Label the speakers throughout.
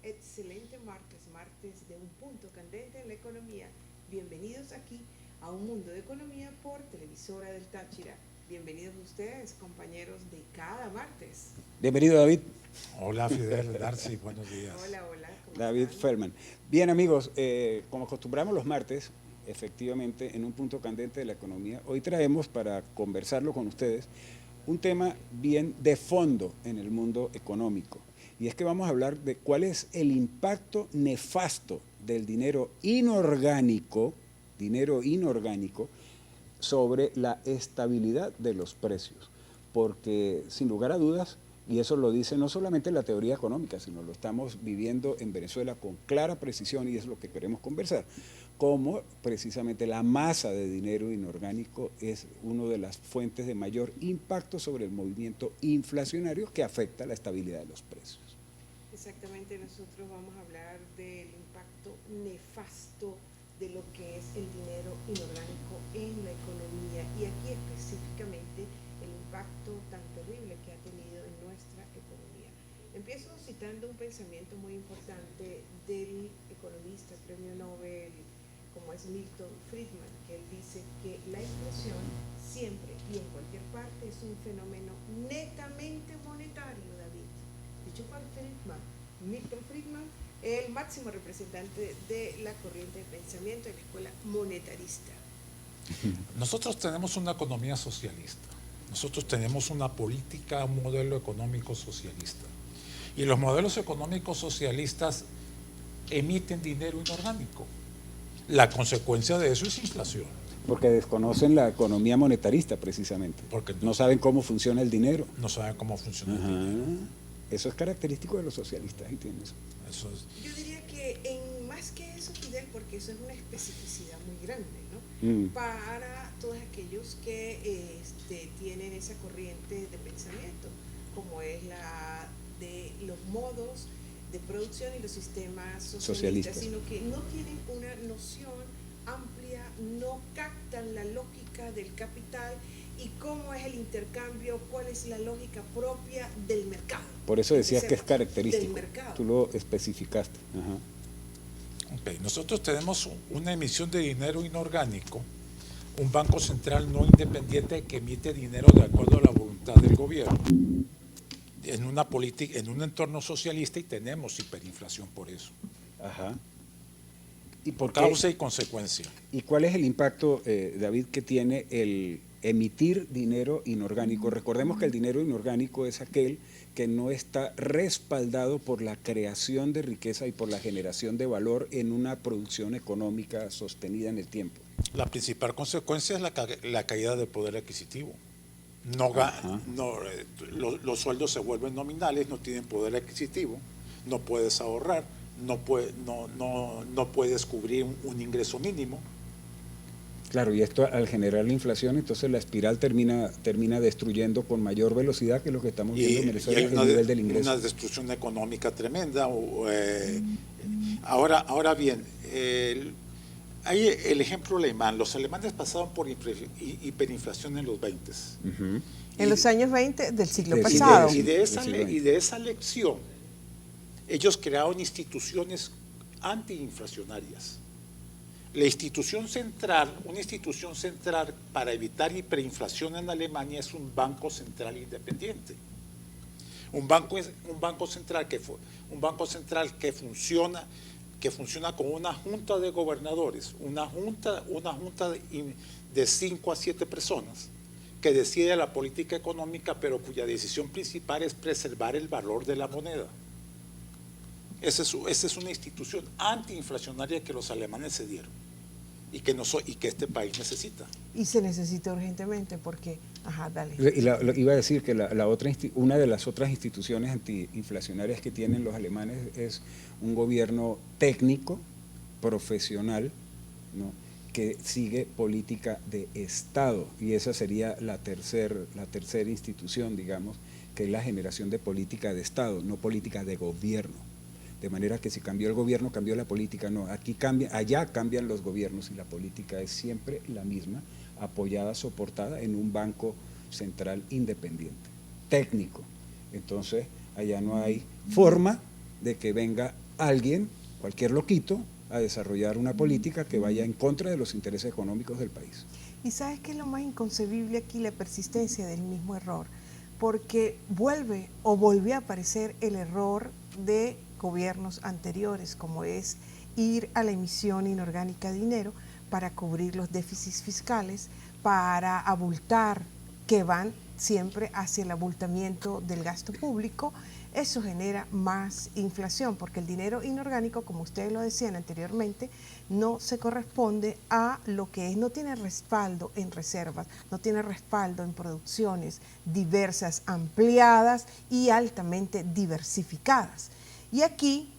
Speaker 1: excelente martes, martes de un punto candente en la economía. Bienvenidos aquí a Un Mundo de Economía por Televisora del Táchira. Bienvenidos ustedes, compañeros de cada martes.
Speaker 2: Bienvenido, David.
Speaker 3: Hola Fidel, Darcy, buenos días.
Speaker 1: Hola, hola, ¿cómo
Speaker 2: David
Speaker 1: están?
Speaker 2: Feldman. Bien, amigos, como acostumbramos los martes, efectivamente, en un punto candente de la economía, hoy traemos para conversarlo con ustedes un tema bien de fondo en el mundo económico. Y es que vamos a hablar de cuál es el impacto nefasto del dinero inorgánico, sobre la estabilidad de los precios. Porque, sin lugar a dudas, y eso lo dice no solamente la teoría económica, sino lo estamos viviendo en Venezuela con clara precisión, y es lo que queremos conversar, cómo precisamente la masa de dinero inorgánico es una de las fuentes de mayor impacto sobre el movimiento inflacionario que afecta la estabilidad de los precios.
Speaker 1: Exactamente, nosotros vamos a hablar del impacto nefasto de lo que es el dinero inorgánico en la economía y aquí específicamente el impacto tan terrible que ha tenido en nuestra economía. Empiezo citando un pensamiento muy importante del economista premio Nobel como es Milton Friedman, que él dice que la inflación siempre y en cualquier parte es un fenómeno netamente monetario, David. Dicho por Milton Friedman, el máximo representante de la corriente de pensamiento de la escuela monetarista.
Speaker 3: Nosotros tenemos una economía socialista, nosotros tenemos una política, un modelo económico socialista. Y los modelos económicos socialistas emiten dinero inorgánico. La consecuencia de eso es inflación.
Speaker 2: Porque desconocen la economía monetarista, precisamente.
Speaker 3: Porque
Speaker 2: no saben cómo funciona el dinero.
Speaker 3: No saben cómo funciona
Speaker 2: Ajá.
Speaker 3: el dinero.
Speaker 2: Eso es característico de los socialistas, y tienes.
Speaker 3: Eso es.
Speaker 1: Yo diría que más que eso, Fidel, porque eso es una especificidad muy grande, ¿no? Para todos aquellos que tienen esa corriente de pensamiento, como es la de los modos de producción y los sistemas socialistas, sino que no tienen una noción amplia, no captan la lógica del capital y cómo es el intercambio, cuál es la lógica propia del mercado.
Speaker 2: Por eso decías que es característico.
Speaker 1: Del mercado.
Speaker 2: Tú lo especificaste. Ajá.
Speaker 3: Okay. Nosotros tenemos una emisión de dinero inorgánico, un banco central no independiente que emite dinero de acuerdo a la voluntad del gobierno, en una política, en un entorno socialista, y tenemos hiperinflación por eso.
Speaker 2: Ajá.
Speaker 3: ¿Y por causa y consecuencia?
Speaker 2: ¿Y cuál es el impacto, David, que tiene el emitir dinero inorgánico? Recordemos que el dinero inorgánico es aquel que no está respaldado por la creación de riqueza y por la generación de valor en una producción económica sostenida en el tiempo.
Speaker 3: La principal consecuencia es la caída del poder adquisitivo. Los sueldos se vuelven nominales, no tienen poder adquisitivo, no puedes ahorrar, no puedes cubrir un ingreso mínimo.
Speaker 2: Claro, y esto al generar la inflación, entonces la espiral termina destruyendo con mayor velocidad que lo que estamos viendo en Venezuela, el nivel del ingreso.
Speaker 3: Una destrucción económica tremenda. Ahora bien, hay el ejemplo alemán. Los alemanes pasaron por hiperinflación en los 20.
Speaker 1: En los años 20 del siglo pasado.
Speaker 3: Y de esa lección, ellos crearon instituciones antiinflacionarias. Una institución central para evitar hiperinflación en Alemania es un banco central independiente. Un banco central que funciona con una junta de gobernadores, una junta de 5 a 7 personas que decide la política económica, pero cuya decisión principal es preservar el valor de la moneda. Esa es una institución antiinflacionaria que los alemanes se dieron y que este país necesita.
Speaker 1: Y se necesita urgentemente porque, dale.
Speaker 2: Iba a decir que una de las otras instituciones antiinflacionarias que tienen los alemanes es un gobierno técnico, profesional, ¿no?, que sigue política de Estado, y esa sería la tercera institución, digamos, que es la generación de política de Estado, no política de gobierno. De manera que si cambió el gobierno, cambió la política. No, allá cambian los gobiernos y la política es siempre la misma, apoyada, soportada en un banco central independiente, técnico. Entonces, allá no hay forma de que venga alguien, cualquier loquito, a desarrollar una política que vaya en contra de los intereses económicos del país.
Speaker 1: ¿Y sabes qué es lo más inconcebible aquí? La persistencia del mismo error, porque volvió a aparecer el error de gobiernos anteriores, como es ir a la emisión inorgánica de dinero para cubrir los déficits fiscales, para abultar, que van siempre hacia el abultamiento del gasto público. Eso genera más inflación, porque el dinero inorgánico, como ustedes lo decían anteriormente, no se corresponde a lo que es, no tiene respaldo en reservas, no tiene respaldo en producciones diversas, ampliadas y altamente diversificadas. Y aquí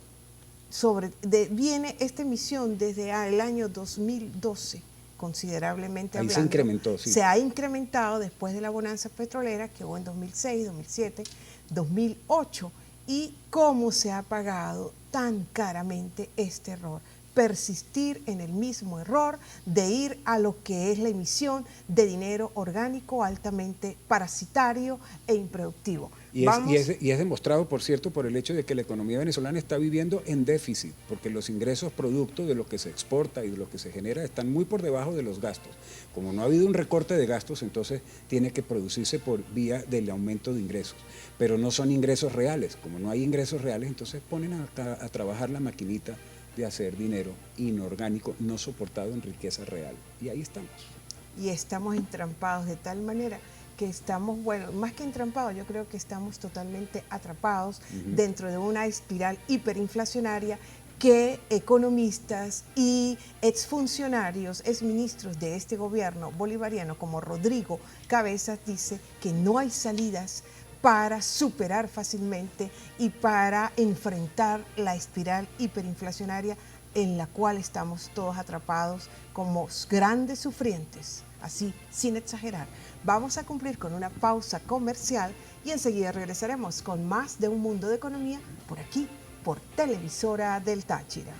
Speaker 1: viene esta emisión desde el año 2012, considerablemente
Speaker 2: Ahí
Speaker 1: hablando.
Speaker 2: se incrementó, sí.
Speaker 1: Se ha incrementado después de la bonanza petrolera que hubo en 2006, 2007, 2008, y cómo se ha pagado tan caramente este error. Persistir en el mismo error de ir a lo que es la emisión de dinero orgánico altamente parasitario e improductivo.
Speaker 2: Y es demostrado, por cierto, por el hecho de que la economía venezolana está viviendo en déficit, porque los ingresos producto de lo que se exporta y de lo que se genera están muy por debajo de los gastos. Como no ha habido un recorte de gastos, entonces tiene que producirse por vía del aumento de ingresos, pero no son ingresos reales. Como no hay ingresos reales, entonces ponen a trabajar la maquinita de hacer dinero inorgánico, no soportado en riqueza real. Y ahí estamos.
Speaker 1: Y estamos entrampados de tal manera que estamos, bueno, más que entrampados, yo creo que estamos totalmente atrapados dentro de una espiral hiperinflacionaria que economistas y exfuncionarios, exministros de este gobierno bolivariano como Rodrigo Cabezas dice que no hay salidas para superar fácilmente y para enfrentar la espiral hiperinflacionaria en la cual estamos todos atrapados como grandes sufrientes, así sin exagerar. Vamos a cumplir con una pausa comercial y enseguida regresaremos con más de Un Mundo de Economía por aquí, por Televisora del Táchira.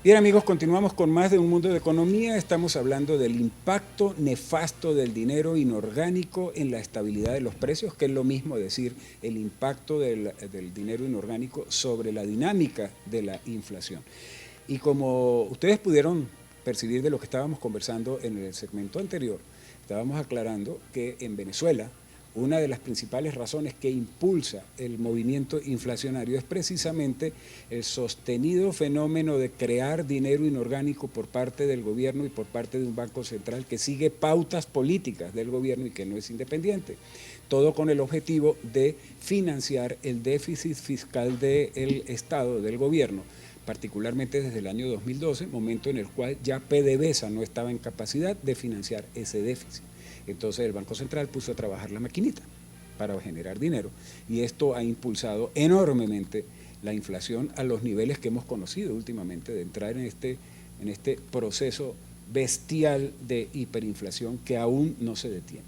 Speaker 2: Bien amigos, continuamos con más de Un Mundo de Economía. Estamos hablando del impacto nefasto del dinero inorgánico en la estabilidad de los precios, que es lo mismo decir el impacto del dinero inorgánico sobre la dinámica de la inflación. Y como ustedes pudieron percibir de lo que estábamos conversando en el segmento anterior, estábamos aclarando que en Venezuela una de las principales razones que impulsa el movimiento inflacionario es precisamente el sostenido fenómeno de crear dinero inorgánico por parte del gobierno y por parte de un banco central que sigue pautas políticas del gobierno y que no es independiente. Todo con el objetivo de financiar el déficit fiscal del Estado, del gobierno, particularmente desde el año 2012, momento en el cual ya PDVSA no estaba en capacidad de financiar ese déficit. Entonces el Banco Central puso a trabajar la maquinita para generar dinero y esto ha impulsado enormemente la inflación a los niveles que hemos conocido últimamente, de entrar en este proceso bestial de hiperinflación que aún no se detiene.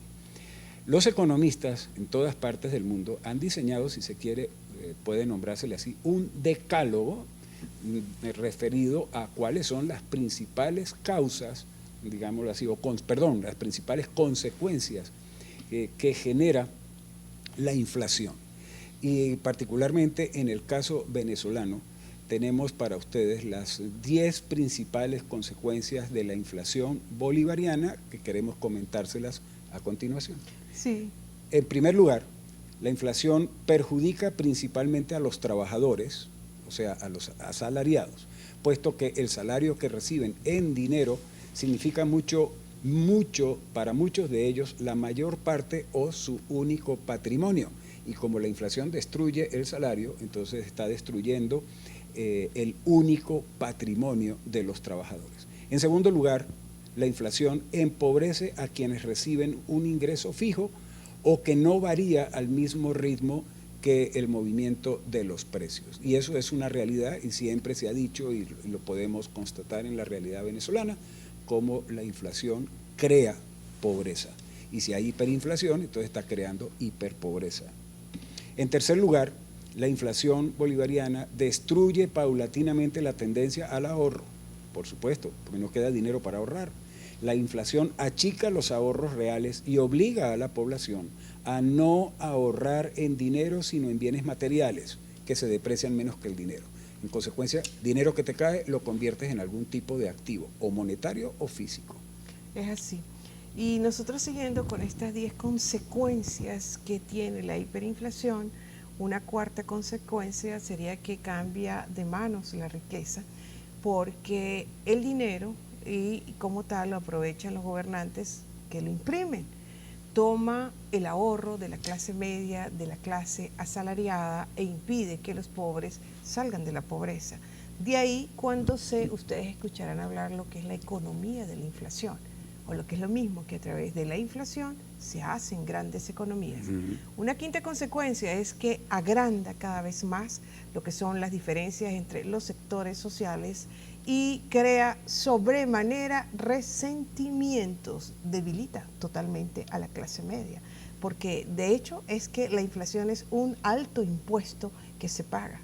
Speaker 2: Los economistas en todas partes del mundo han diseñado, si se quiere, puede nombrársele así, un decálogo referido a cuáles son las principales causas, digámoslo así, las principales consecuencias que genera la inflación. Y particularmente en el caso venezolano, tenemos para ustedes las 10 principales consecuencias de la inflación bolivariana que queremos comentárselas a continuación.
Speaker 1: Sí.
Speaker 2: En primer lugar, la inflación perjudica principalmente a los trabajadores, o sea, a los asalariados, puesto que el salario que reciben en dinero significa mucho para muchos de ellos, la mayor parte o su único patrimonio. Y como la inflación destruye el salario, entonces está destruyendo el único patrimonio de los trabajadores. En segundo lugar, la inflación empobrece a quienes reciben un ingreso fijo o que no varía al mismo ritmo que el movimiento de los precios. Y eso es una realidad y siempre se ha dicho y lo podemos constatar en la realidad venezolana, cómo la inflación crea pobreza. Y si hay hiperinflación, entonces está creando hiperpobreza. En tercer lugar, La inflación bolivariana destruye paulatinamente la tendencia al ahorro, por supuesto, porque no queda dinero para ahorrar. La inflación achica los ahorros reales y obliga a la población a no ahorrar en dinero, sino en bienes materiales, que se deprecian menos que el dinero. En consecuencia, dinero que te cae lo conviertes en algún tipo de activo, o monetario o físico.
Speaker 1: Es así. Y nosotros siguiendo con estas 10 consecuencias que tiene la hiperinflación, una cuarta consecuencia sería que cambia de manos la riqueza, porque el dinero, y como tal lo aprovechan los gobernantes que lo imprimen, toma el ahorro de la clase media, de la clase asalariada e impide que los pobres salgan de la pobreza. De ahí cuando ustedes escucharán hablar lo que es la economía de la inflación, o lo que es lo mismo, que a través de la inflación se hacen grandes economías. Una quinta consecuencia es que agranda cada vez más lo que son las diferencias entre los sectores sociales y crea sobremanera resentimientos, debilita totalmente a la clase media, porque de hecho es que la inflación es un alto impuesto que se paga,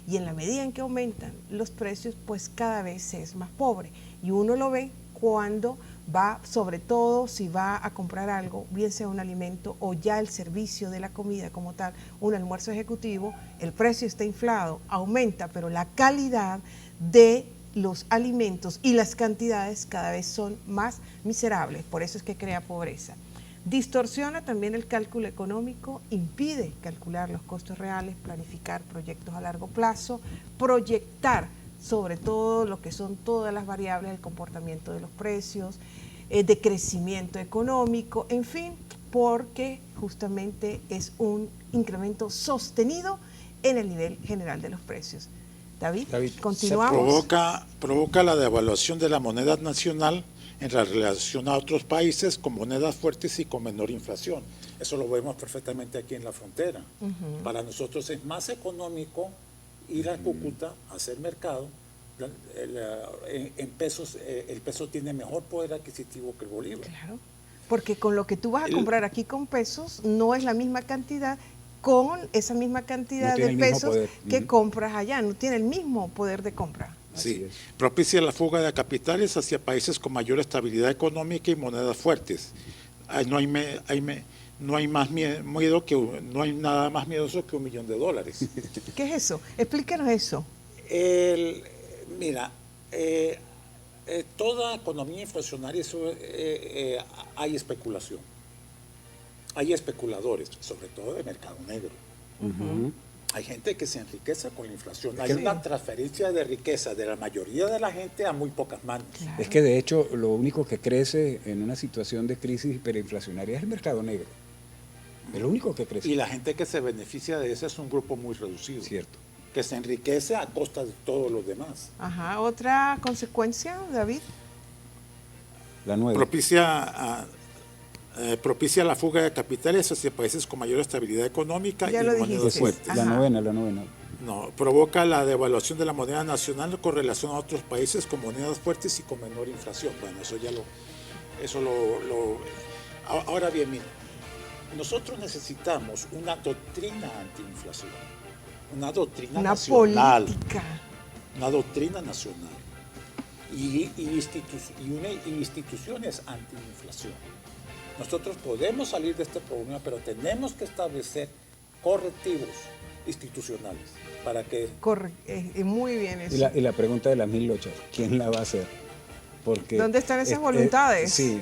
Speaker 1: y en la medida en que aumentan los precios, pues cada vez se es más pobre, y uno lo ve cuando va, sobre todo si va a comprar algo, bien sea un alimento o ya el servicio de la comida como tal, un almuerzo ejecutivo, el precio está inflado, aumenta, pero la calidad de los alimentos y las cantidades cada vez son más miserables, por eso es que crea pobreza. Distorsiona también el cálculo económico, impide calcular los costos reales, planificar proyectos a largo plazo, proyectar sobre todo lo que son todas las variables del comportamiento de los precios, de crecimiento económico, en fin, porque justamente es un incremento sostenido en el nivel general de los precios. David, continuamos.
Speaker 3: Provoca la devaluación de la moneda nacional en relación a otros países con monedas fuertes y con menor inflación. Eso lo vemos perfectamente aquí en la frontera. Para nosotros es más económico ir a Cúcuta a hacer mercado. En pesos, el peso tiene mejor poder adquisitivo que el bolívar.
Speaker 1: Claro, porque con lo que tú vas a comprar aquí con pesos no es la misma cantidad con esa misma cantidad de pesos que compras allá, no tiene el mismo poder de compra.
Speaker 3: Sí, propicia la fuga de capitales hacia países con mayor estabilidad económica y monedas fuertes. No hay nada más miedoso que $1 millón.
Speaker 1: ¿Qué es eso? Explícanos eso.
Speaker 3: Mira, toda economía inflacionaria hay especulación. Hay especuladores, sobre todo de mercado negro. Hay gente que se enriquece con la inflación. Hay una transferencia de riqueza de la mayoría de la gente a muy pocas manos.
Speaker 2: Claro. Es que de hecho lo único que crece en una situación de crisis hiperinflacionaria es el mercado negro. Es lo único que crece.
Speaker 3: Y la gente que se beneficia de eso es un grupo muy reducido.
Speaker 2: Cierto.
Speaker 3: Que se enriquece a costa de todos los demás.
Speaker 1: Ajá. ¿Otra consecuencia, David?
Speaker 2: La 9.
Speaker 3: Propicia la fuga de capitales hacia países con mayor estabilidad económica
Speaker 1: ya
Speaker 3: y monedas fuertes.
Speaker 2: La novena.
Speaker 3: No, provoca la devaluación de la moneda nacional con relación a otros países con monedas fuertes y con menor inflación. Bueno, ahora bien, mira, nosotros necesitamos una doctrina antiinflación, una doctrina nacional,
Speaker 1: política.
Speaker 3: Una doctrina nacional y instituciones antiinflación. Nosotros podemos salir de este problema, pero tenemos que establecer correctivos institucionales para que...
Speaker 1: Muy bien eso.
Speaker 2: Y la pregunta de las 1000 lochas, ¿quién la va a hacer? Porque
Speaker 1: ¿dónde están esas voluntades?
Speaker 2: Sí,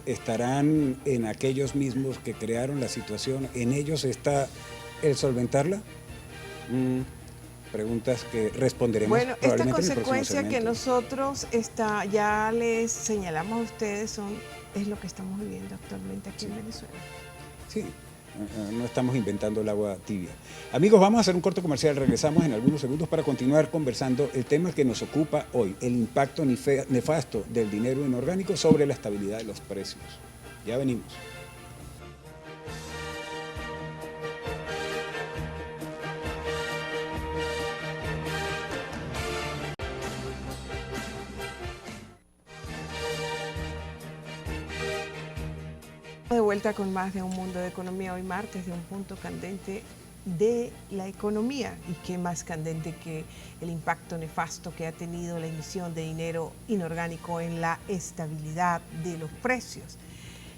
Speaker 2: estarán en aquellos mismos que crearon la situación, en ellos está el solventarla. Preguntas que responderemos.
Speaker 1: Bueno, esta
Speaker 2: probablemente
Speaker 1: consecuencia
Speaker 2: en el próximo segmento.
Speaker 1: que nosotros ya les señalamos a ustedes es lo que estamos viviendo actualmente aquí en Venezuela.
Speaker 2: Sí, no estamos inventando el agua tibia. Amigos, vamos a hacer un corto comercial, regresamos en algunos segundos para continuar conversando el tema que nos ocupa hoy, el impacto nefasto del dinero inorgánico sobre la estabilidad de los precios. Ya venimos.
Speaker 1: De vuelta con más de Un Mundo de Economía, hoy martes de Un Punto Candente, de la economía. Y qué más candente que el impacto nefasto que ha tenido la emisión de dinero inorgánico en la estabilidad de los precios.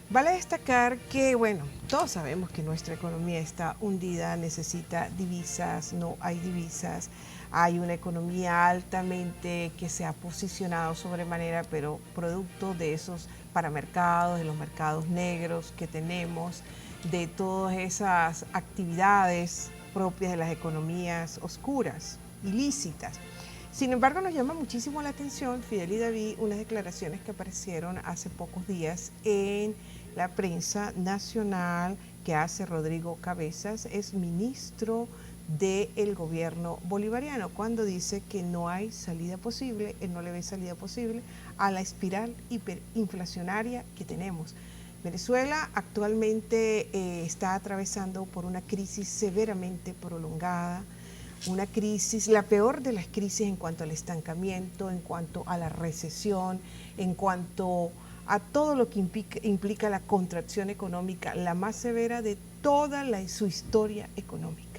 Speaker 1: Vale destacar que, bueno, todos sabemos que nuestra economía está hundida, necesita divisas, no hay divisas, hay una economía altamente que se ha posicionado sobremanera, pero producto de esos paramercados, de los mercados negros que tenemos, de todas esas actividades propias de las economías oscuras, ilícitas. Sin embargo, nos llama muchísimo la atención, Fidel y David, unas declaraciones que aparecieron hace pocos días en la prensa nacional que hace Rodrigo Cabezas, es ministro del gobierno bolivariano, cuando dice que no hay salida posible, él no le ve salida posible a la espiral hiperinflacionaria que tenemos. Venezuela actualmente está atravesando por una crisis severamente prolongada, una crisis, la peor de las crisis en cuanto al estancamiento, en cuanto a la recesión, en cuanto a todo lo que implica la contracción económica, la más severa de toda su historia económica.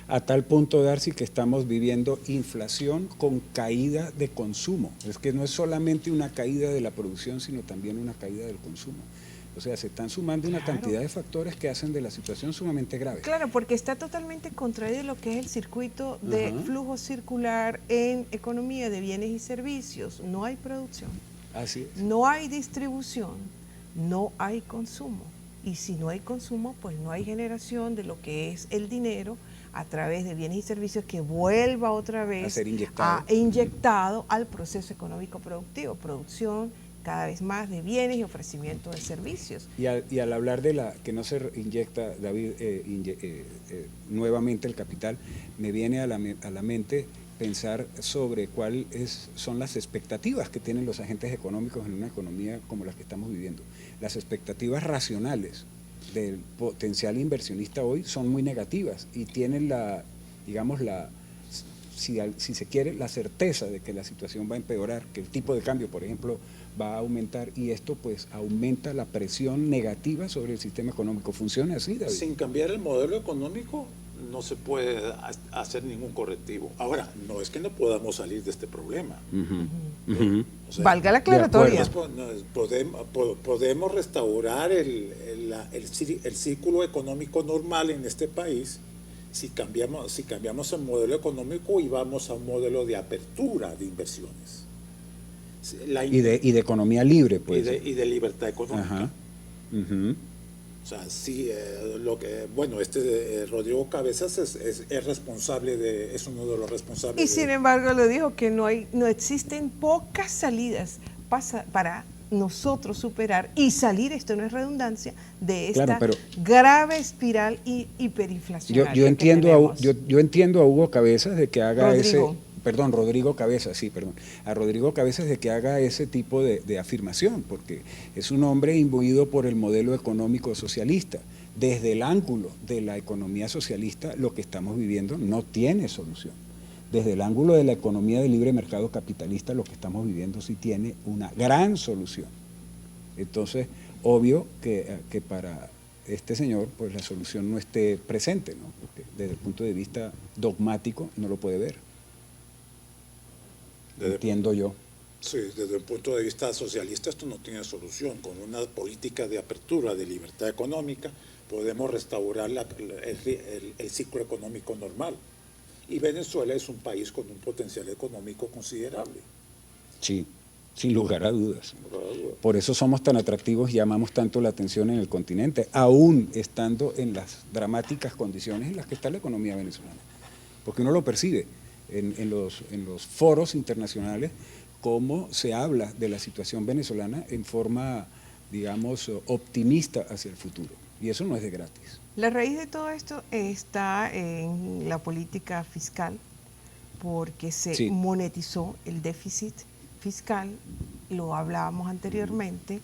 Speaker 2: A tal punto, Darcy, que estamos viviendo inflación con caída de consumo. Es que no es solamente una caída de la producción, sino también una caída del consumo. O sea, se están sumando una cantidad de factores que hacen de la situación sumamente grave.
Speaker 1: Claro, porque está totalmente contraído lo que es el circuito de flujo circular en economía de bienes y servicios. No hay producción.
Speaker 2: Así es.
Speaker 1: No hay distribución, no hay consumo. Y si no hay consumo, pues no hay generación de lo que es el dinero a través de bienes y servicios que vuelva otra vez
Speaker 2: a ser inyectado,
Speaker 1: inyectado al proceso económico productivo, producción cada vez más de bienes y ofrecimiento de servicios.
Speaker 2: Y al hablar de la que no se inyecta, David, nuevamente el capital, me viene a la mente pensar sobre cuáles son las expectativas que tienen los agentes económicos en una economía como la que estamos viviendo. Las expectativas racionales del potencial inversionista hoy son muy negativas y tienen si se quiere, la certeza de que la situación va a empeorar, que el tipo de cambio, por ejemplo, va a aumentar, y esto pues aumenta la presión negativa sobre el sistema económico. ¿Funciona así, David?
Speaker 3: Sin cambiar el modelo económico no se puede hacer ningún correctivo. Ahora, no es que no podamos salir de este problema.
Speaker 1: O sea, valga la aclaratoria.
Speaker 3: Podemos restaurar el círculo económico normal en este país si cambiamos el modelo económico y vamos a un modelo de apertura de inversiones.
Speaker 2: Y de economía libre, pues.
Speaker 3: Y de libertad económica. O sea, sí, Rodrigo Cabezas es responsable es uno de los responsables.
Speaker 1: Y sin embargo le dijo que no existen pocas salidas para nosotros superar y salir, esto no es redundancia, de esta grave espiral hiperinflacionaria.
Speaker 2: Yo entiendo a Hugo Cabezas de que haga Rodrigo Cabezas, a Rodrigo Cabezas de que haga ese tipo de afirmación, porque es un hombre imbuido por el modelo económico socialista. Desde el ángulo de la economía socialista, lo que estamos viviendo no tiene solución. Desde el ángulo de la economía de libre mercado capitalista, lo que estamos viviendo sí tiene una gran solución. Entonces, obvio que para este señor, pues la solución no esté presente, ¿no? Porque desde el punto de vista dogmático no lo puede ver. Entiendo yo.
Speaker 3: Sí, desde el punto de vista socialista esto no tiene solución. Con una política de apertura, de libertad económica, podemos restaurar el ciclo económico normal. Y Venezuela es un país con un potencial económico considerable.
Speaker 2: Sí, sin lugar a dudas. Por eso somos tan atractivos y llamamos tanto la atención en el continente, aún estando en las dramáticas condiciones en las que está la economía venezolana. Porque uno lo percibe en los foros internacionales, cómo se habla de la situación venezolana en forma, digamos, optimista hacia el futuro. Y eso no es de gratis.
Speaker 1: La raíz de todo esto está en la política fiscal, porque se monetizó el déficit fiscal, lo hablábamos anteriormente,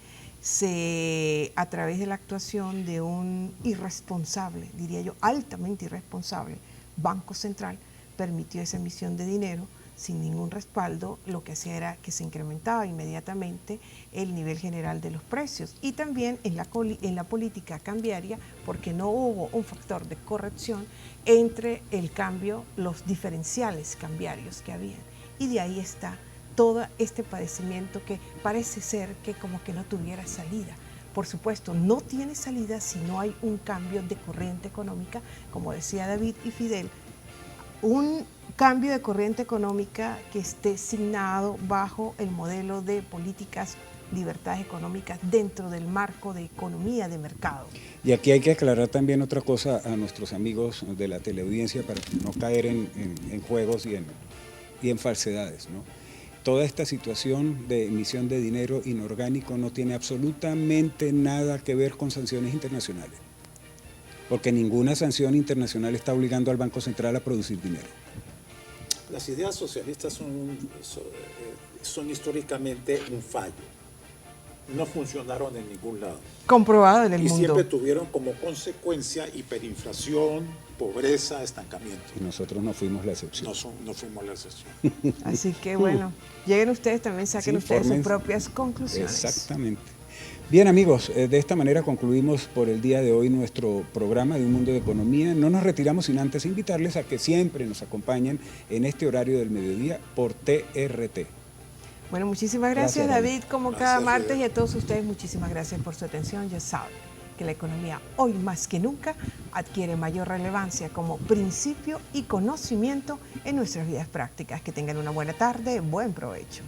Speaker 1: a través de la actuación de un irresponsable, diría yo, altamente irresponsable, Banco Central, permitió esa emisión de dinero sin ningún respaldo, lo que hacía era que se incrementaba inmediatamente el nivel general de los precios. Y también en la política cambiaria, porque no hubo un factor de corrección entre el cambio, los diferenciales cambiarios que había. Y de ahí está todo este padecimiento que parece ser que como que no tuviera salida. Por supuesto, no tiene salida si no hay un cambio de corriente económica, como decía David y Fidel, un cambio de corriente económica que esté signado bajo el modelo de políticas, libertades económicas dentro del marco de economía de mercado.
Speaker 2: Y aquí hay que aclarar también otra cosa a nuestros amigos de la teleaudiencia para no caer en juegos y en falsedades, ¿no? Toda esta situación de emisión de dinero inorgánico no tiene absolutamente nada que ver con sanciones internacionales, porque ninguna sanción internacional está obligando al Banco Central a producir dinero.
Speaker 3: Las ideas socialistas son históricamente un fallo. No funcionaron en ningún lado.
Speaker 1: Comprobado en el mundo.
Speaker 3: Y siempre tuvieron como consecuencia hiperinflación, pobreza, estancamiento.
Speaker 2: Y nosotros no fuimos la excepción.
Speaker 3: No fuimos la excepción.
Speaker 1: Así que bueno, lleguen ustedes también, saquen ustedes sus propias conclusiones.
Speaker 2: Exactamente. Bien amigos, de esta manera concluimos por el día de hoy nuestro programa de Un Mundo de Economía. No nos retiramos sin antes invitarles a que siempre nos acompañen en este horario del mediodía por TRT.
Speaker 1: Bueno, muchísimas gracias David, como
Speaker 3: gracias,
Speaker 1: cada martes, y a todos ustedes muchísimas gracias por su atención. Ya saben que la economía hoy más que nunca adquiere mayor relevancia como principio y conocimiento en nuestras vidas prácticas. Que tengan una buena tarde, buen provecho.